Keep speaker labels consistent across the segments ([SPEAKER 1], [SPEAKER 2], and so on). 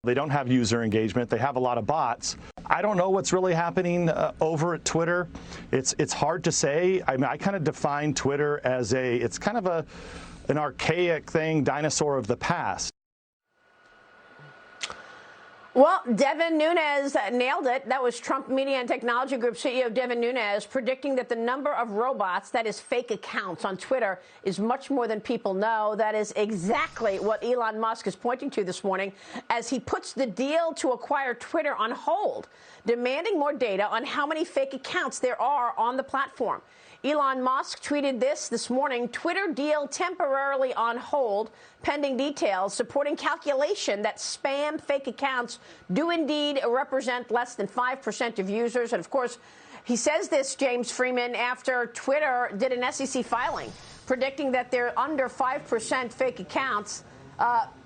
[SPEAKER 1] They don't have user engagement. They have a lot of bots. I don't know what's really happening over at Twitter. It's hard to say. I mean, I kind of define Twitter as it's kind of an archaic thing, dinosaur of the past.
[SPEAKER 2] Well, Devin Nunes nailed it. That was Trump Media and Technology Group CEO Devin Nunes predicting that the number of robots, that is fake accounts on Twitter, is much more than people know. That is exactly what Elon Musk is pointing to this morning as he puts the deal to acquire Twitter on hold, demanding more data on how many fake accounts there are on the platform. Elon Musk tweeted this morning: Twitter deal temporarily on hold, pending details, supporting calculation that spam fake accounts do indeed represent less than 5% of users. And of course, he says this, James Freeman, after Twitter did an SEC filing predicting that they're under 5% fake accounts.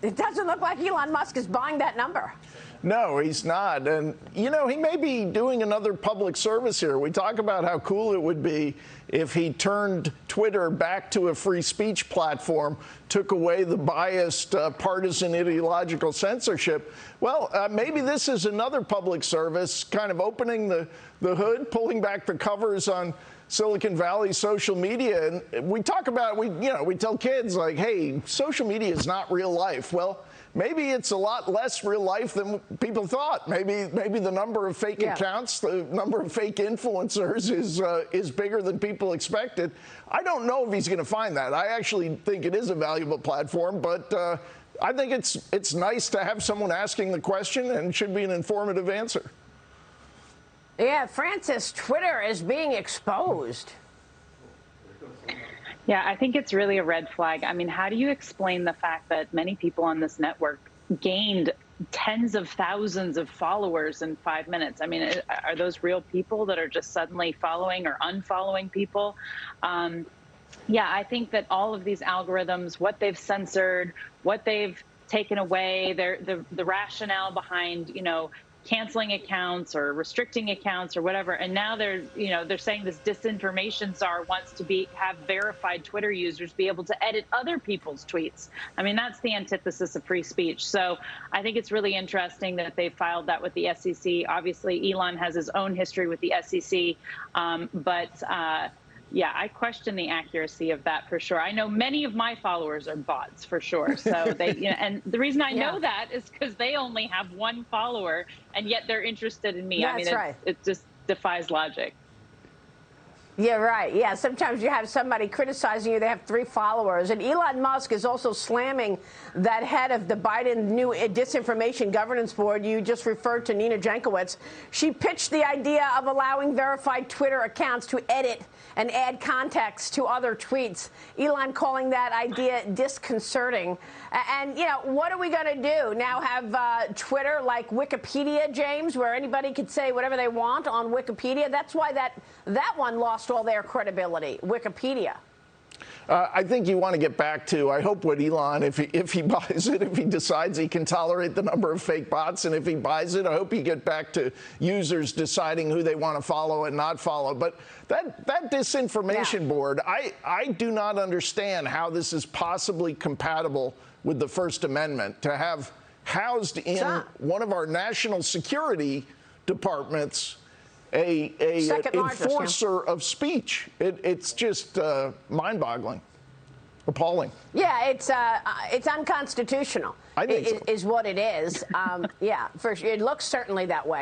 [SPEAKER 2] It doesn't look like Elon Musk is buying that number.
[SPEAKER 3] No, he's not. And, you know, he may be doing another public service here. We talk about how cool it would be if he turned Twitter back to a free speech platform, took away the biased, partisan, ideological censorship. Well, maybe this is another public service kind of opening the hood, pulling back the covers on Silicon Valley social media. And we talk about, we tell kids, like, hey, social media is not real life. Well, maybe it's a lot less real life than people thought. Maybe the number of fake accounts, the number of fake influencers is bigger than people expected. I don't know if he's going to find that. I actually think it is a valuable platform, but I think it's nice to have someone asking the question, and it should be an informative answer.
[SPEAKER 2] Yeah, Francis, Twitter is being exposed.
[SPEAKER 4] Yeah, I think it's really a red flag. I mean, how do you explain the fact that many people on this network gained tens of thousands of followers in 5 minutes? I mean, are those real people that are just suddenly following or unfollowing people? Yeah, I think that all of these algorithms, what they've censored, what they've taken away, the rationale behind, canceling accounts or restricting accounts or whatever, and now they're saying this disinformation czar wants to have verified Twitter users be able to edit other people's tweets. I mean, that's the antithesis of free speech. So I think it's really interesting that they filed that with the SEC. Obviously, Elon has his own history with the SEC, yeah, I question the accuracy of that for sure. I know many of my followers are bots for sure. So they, and the reason I know that is because they only have one follower, and yet they're interested in me.
[SPEAKER 2] That's right.
[SPEAKER 4] It just defies logic.
[SPEAKER 2] Yeah, right. Yeah, sometimes you have somebody criticizing you, they have 3 followers. And Elon Musk is also slamming that head of the Biden new Disinformation Governance Board. You just referred to Nina Jankowicz. She pitched the idea of allowing verified Twitter accounts to edit and add context to other tweets. Elon calling that idea disconcerting. And, what are we going to do? Now have Twitter like Wikipedia, James, where anybody could say whatever they want on Wikipedia? That's why that one lost all their credibility, Wikipedia.
[SPEAKER 3] I think you want to get back to, I hope what Elon, if he buys it, if he decides he can tolerate the number of fake bots, and if he buys it, I hope you get back to users deciding who they want to follow and not follow. But that disinformation board, I do not understand how this is possibly compatible with the First Amendment, to have housed in one of our national security departments a enforcer of speech. It's just mind-boggling, appalling.
[SPEAKER 2] Yeah, it's unconstitutional.
[SPEAKER 3] I think so.
[SPEAKER 2] Is what it is. Yeah, it looks certainly that way.